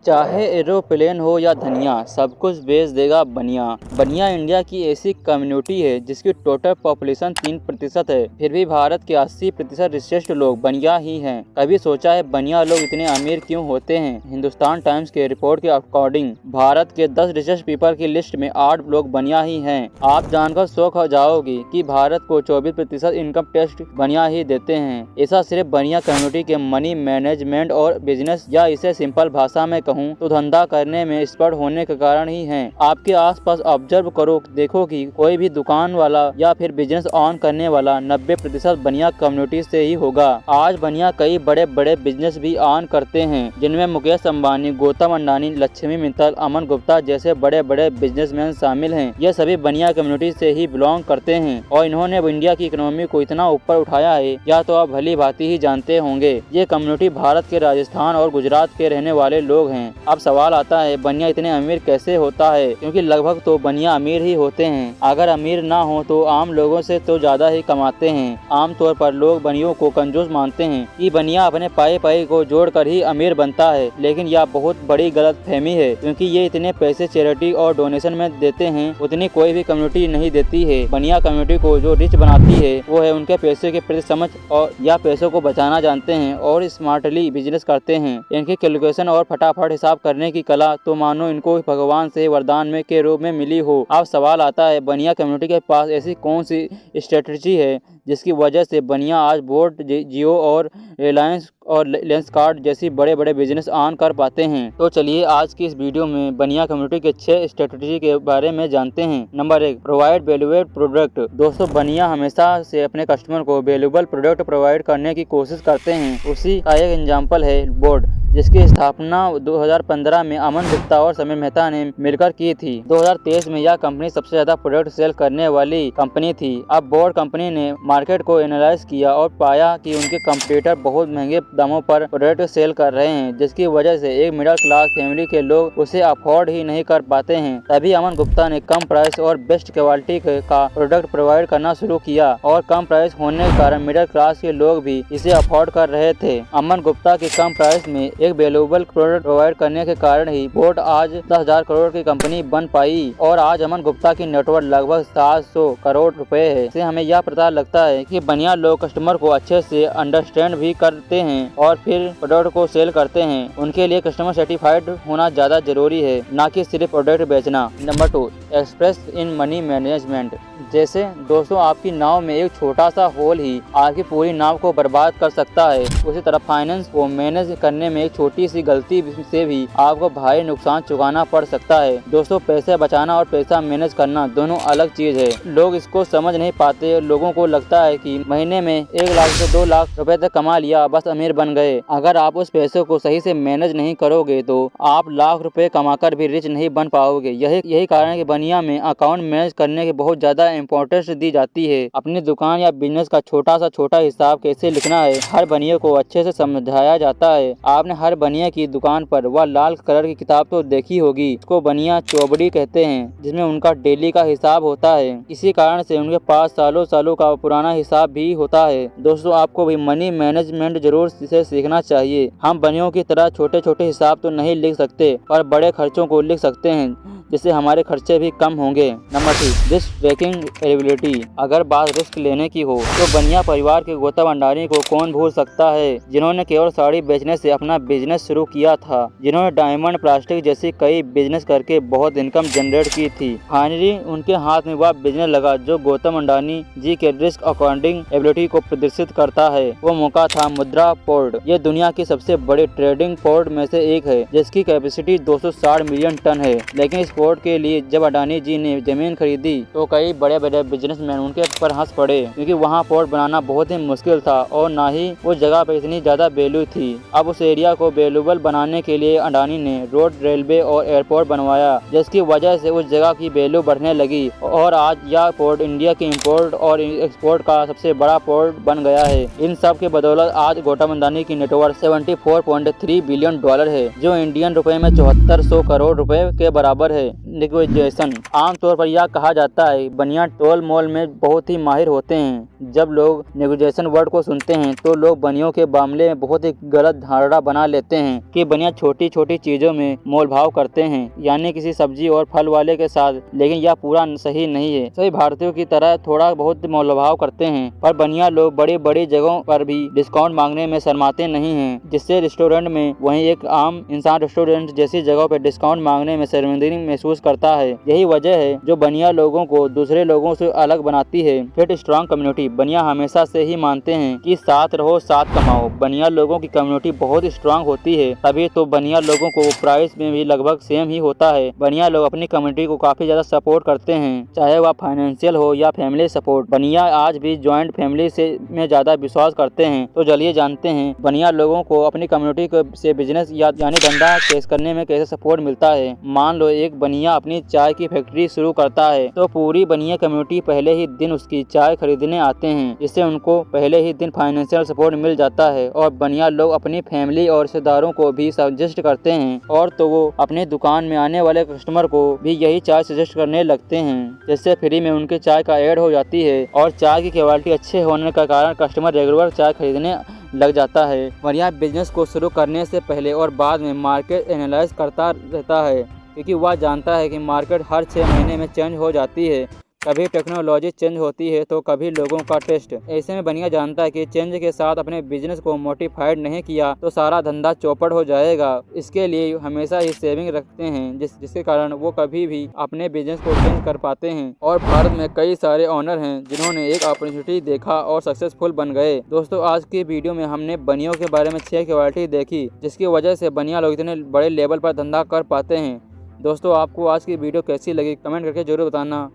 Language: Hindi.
चाहे एरोप्लेन हो या धनिया, सब कुछ बेच देगा बनिया। बनिया इंडिया की ऐसी कम्युनिटी है जिसकी टोटल पॉपुलेशन 3% है, फिर भी भारत के 80% रिचेस्ट लोग बनिया ही हैं। कभी सोचा है बनिया लोग इतने अमीर क्यों होते हैं? हिंदुस्तान टाइम्स के रिपोर्ट के अकॉर्डिंग भारत के 10 रिचेस्ट पीपल की लिस्ट में 8 लोग बनिया ही हैं। आप जानकर शौक हो जाओगे कि भारत को 24% इनकम टैक्स बनिया ही देते हैं। ऐसा सिर्फ बनिया कम्युनिटी के मनी मैनेजमेंट और बिजनेस, या इसे सिंपल भाषा में तो धंधा करने में एक्सपर्ट होने के कारण ही हैं। आपके आसपास ऑब्जर्व करो, देखो कि कोई भी दुकान वाला या फिर बिजनेस ऑन करने वाला 90% बनिया कम्युनिटी से ही होगा। आज बनिया कई बड़े बड़े बिजनेस भी ऑन करते हैं, जिनमें मुकेश अंबानी, गौतम अडानी, लक्ष्मी मित्तल, अमन गुप्ता जैसे बड़े बड़े बिजनेसमैन शामिल हैं। ये सभी बनिया कम्युनिटी से ही बिलोंग करते हैं और इन्होंने इंडिया की इकोनॉमी को इतना ऊपर उठाया है, या तो आप भली भांति ही जानते होंगे। ये कम्युनिटी भारत के राजस्थान और गुजरात के रहने वाले लोग हैं। अब सवाल आता है बनिया इतने अमीर कैसे होता है? क्योंकि लगभग तो बनिया अमीर ही होते हैं। अगर अमीर ना हो तो आम लोगों से तो ज्यादा ही कमाते हैं। आमतौर पर लोग बनियों को कंजूस मानते हैं कि बनिया अपने पाए पाए को जोड़कर ही अमीर बनता है, लेकिन यह बहुत बड़ी गलतफहमी है, क्योंकि ये इतने पैसे चैरिटी और डोनेशन में देते हैं उतनी कोई भी कम्युनिटी नहीं देती है। बनिया कम्युनिटी को जो रिच बनाती है वो है उनके पैसे के प्रति समझ और या पैसों को बचाना जानते हैं और स्मार्टली बिजनेस करते हैं। इनकी कैलकुलेशन और फटाफट हिसाब करने की कला तो मानो इनको भगवान से वरदान में के रूप में मिली हो। अब सवाल आता है बनिया कम्युनिटी के पास ऐसी कौन सी स्ट्रेटजी है जिसकी वजह से बनिया आज बोट, जियो और रिलायंस और लेंसकार्ट जैसी बड़े बड़े बिजनेस ऑन कर पाते हैं। तो चलिए आज की इस वीडियो में बनिया कम्युनिटी के 6 स्ट्रेटजी के बारे में जानते हैं। Number 1, provide valuable product. दोस्तों, बनिया हमेशा से अपने कस्टमर को वैल्यूएबल प्रोडक्ट प्रोवाइड करने की कोशिश करते हैं। उसी का एक एग्जाम्पल है बोट, जिसकी स्थापना 2015 में अमन गुप्ता और समीर मेहता ने मिलकर की थी। 2023 में यह कंपनी सबसे ज्यादा प्रोडक्ट सेल करने वाली कंपनी थी। अब बोर्ड कंपनी ने मार्केट को एनालाइज किया और पाया कि उनके कंपटीटर बहुत महंगे दामों पर प्रोडक्ट सेल कर रहे हैं, जिसकी वजह से एक मिडिल क्लास फैमिली के लोग उसे अफोर्ड ही नहीं कर पाते हैं। तभी अमन गुप्ता ने कम प्राइस और बेस्ट क्वालिटी का प्रोडक्ट प्रोवाइड करना शुरू किया और कम प्राइस होने के कारण मिडिल क्लास के लोग भी इसे अफोर्ड कर रहे थे। अमन गुप्ता के कम प्राइस में एक वैल्यूएबल प्रोडक्ट प्रोवाइड करने के कारण ही बोट आज 10,000 करोड़ की कंपनी बन पाई और आज अमन गुप्ता की नेटवर्थ लगभग 700 करोड़ रुपए है। इससे हमें यह पता लगता है कि बनिया लोग कस्टमर को अच्छे से अंडरस्टैंड भी करते हैं और फिर प्रोडक्ट को सेल करते हैं। उनके लिए कस्टमर सेटिस्फाइड होना ज्यादा जरूरी है, ना कि सिर्फ प्रोडक्ट बेचना। Number 2, express in money management. जैसे दोस्तों, आपकी नाव में एक छोटा सा होल ही आपकी पूरी नाव को बर्बाद कर सकता है, उसी तरह फाइनेंस को मैनेज करने में एक छोटी सी गलती से भी आपको भारी नुकसान चुकाना पड़ सकता है। दोस्तों, पैसे बचाना और पैसा मैनेज करना दोनों अलग चीज है। लोग इसको समझ नहीं पाते। लोगों को लगता है कि महीने में 1 लाख से 2 लाख रुपए तक कमा लिया बस अमीर बन गए। अगर आप उस पैसे को सही से मैनेज नहीं करोगे तो आप लाख रुपए कमाकर भी रिच नहीं बन पाओगे। यही कारण है कि बनिया में अकाउंट मैनेज करने की बहुत ज्यादा इम्पोर्टेंस दी जाती है। अपनी दुकान या बिजनेस का छोटा हिसाब कैसे लिखना है, हर बनिया को अच्छे से समझाया जाता है। आपने हर बनिया की दुकान पर वह लाल कलर की किताब तो देखी होगी, इसको बनिया चौबड़ी कहते हैं, जिसमें उनका डेली का हिसाब होता है। इसी कारण से उनके पास सालों का पुराना हिसाब भी होता है। दोस्तों, आपको भी मनी मैनेजमेंट जरूर से सीखना चाहिए। हम बनियों की तरह छोटे हिसाब तो नहीं लिख सकते, पर बड़े खर्चों को लिख सकते हैं, जिससे हमारे खर्चे भी कम होंगे। Number 3, risk taking ability. अगर बात रिस्क लेने की हो तो बनिया परिवार के गौतम अडानी को कौन भूल सकता है, जिन्होंने केवल साड़ी बेचने से अपना बिजनेस शुरू किया था, जिन्होंने डायमंड, प्लास्टिक जैसी कई बिजनेस करके बहुत इनकम जनरेट की थी। फाइनली उनके हाथ में वह बिजनेस लगा जो गौतम अडानी जी के रिस्क अकाउंटिंग एबिलिटी को प्रदर्शित करता है। वो मौका था मुद्रा पोर्ट। ये दुनिया की सबसे बड़े ट्रेडिंग पोर्ट में से एक है, जिसकी कैपेसिटी 260 मिलियन टन है। लेकिन इस पोर्ट के लिए जब अडानी जी ने जमीन खरीदी तो कई बड़े बड़े बिजनेसमैन उनके पर हंस पड़े, क्योंकि वहाँ पोर्ट बनाना बहुत ही मुश्किल था और ना ही उस जगह पर इतनी ज्यादा वैल्यू थी। अब उस एरिया को वैल्यूएबल बनाने के लिए अडानी ने रोड, रेलवे और एयरपोर्ट बनवाया, जिसकी वजह से उस जगह की वैल्यू बढ़ने लगी और आज यह पोर्ट इंडिया के इंपोर्ट और एक्सपोर्ट का सबसे बड़ा पोर्ट बन गया है। इन सब के बदौलत आज गौतम अडानी की नेटवर्थ 74.3 बिलियन डॉलर है, जो इंडियन रुपए में 7400 करोड़ रुपए के बराबर है। नेगोशिएशन। आमतौर पर यह कहा जाता है बनिया तोल मोल में बहुत ही माहिर होते हैं। जब लोग नेगोशिएशन वर्ड को सुनते हैं तो लोग बनियों के मामले में बहुत ही गलत धारणा बना लेते हैं कि बनिया छोटी छोटी चीजों में मोल भाव करते हैं, यानी किसी सब्जी और फल वाले के साथ, लेकिन यह पूरा सही नहीं है। सभी भारतीयों की तरह थोड़ा बहुत मोल भाव करते हैं, पर बनिया लोग बड़ी बड़ी जगहों पर भी डिस्काउंट मांगने में शर्माते नहीं हैं, जिससे रेस्टोरेंट में वहीं एक आम इंसान रेस्टोरेंट जैसी जगहों पर डिस्काउंट मांगने में शर्मिंदगी महसूस करता है। यही वजह है जो बनिया लोगों को दूसरे लोगों से अलग बनाती है। Fit strong community. बनिया हमेशा से ही मानते हैं कि साथ रहो साथ कमाओ। बनिया लोगों की कम्युनिटी बहुत स्ट्रॉन्ग होती है, तभी तो बनिया लोगों को प्राइस में भी लगभग सेम ही होता है। बनिया लोग अपनी कम्युनिटी को काफी ज्यादा सपोर्ट करते हैं, चाहे वह फाइनेंशियल हो या फैमिली सपोर्ट। बनिया आज भी ज्वाइंट फैमिली में ज्यादा विश्वास करते हैं। तो चलिए जानते हैं बनिया लोगों को अपनी कम्युनिटी से बिजनेस यानी धंधा कैसे करने में कैसे सपोर्ट मिलता है। मान लो एक बनिया अपनी चाय की फैक्ट्री शुरू करता है, तो पूरी बनिया कम्युनिटी पहले ही दिन उसकी चाय खरीदने आते हैं, जिससे उनको पहले ही दिन फाइनेंशियल सपोर्ट मिल जाता है। और बनिया लोग अपनी फैमिली और रिश्तेदारों को भी सजेस्ट करते हैं, और तो वो अपने दुकान में आने वाले कस्टमर को भी यही चाय सजेस्ट करने लगते हैं, जिससे फ्री में उनके चाय का ऐड हो जाती है। और चाय की क्वालिटी अच्छे होने का कारण कस्टमर रेगुलर चाय खरीदने लग जाता है। बनिया बिजनेस को शुरू करने से पहले और बाद में मार्केट एनालाइज करता रहता है, क्योंकि वह जानता है कि मार्केट हर 6 महीने में चेंज हो जाती है। कभी टेक्नोलॉजी चेंज होती है तो कभी लोगों का टेस्ट। ऐसे में बनिया जानता है कि चेंज के साथ अपने बिजनेस को मोडिफाइड नहीं किया तो सारा धंधा चौपट हो जाएगा। इसके लिए हमेशा ही सेविंग रखते हैं, जिसके कारण वो कभी भी अपने बिजनेस को चेंज कर पाते हैं। और भारत में कई सारे ओनर हैं जिन्होंने एक अपॉर्चुनिटी देखा और सक्सेसफुल बन गए। दोस्तों, आज की वीडियो में हमने बनियों के बारे में 6 क्वालिटी देखी, जिसकी वजह से बनिया लोग इतने बड़े लेवल पर धंधा कर पाते हैं। दोस्तों, आपको आज की वीडियो कैसी लगी कमेंट करके जरूर बताना।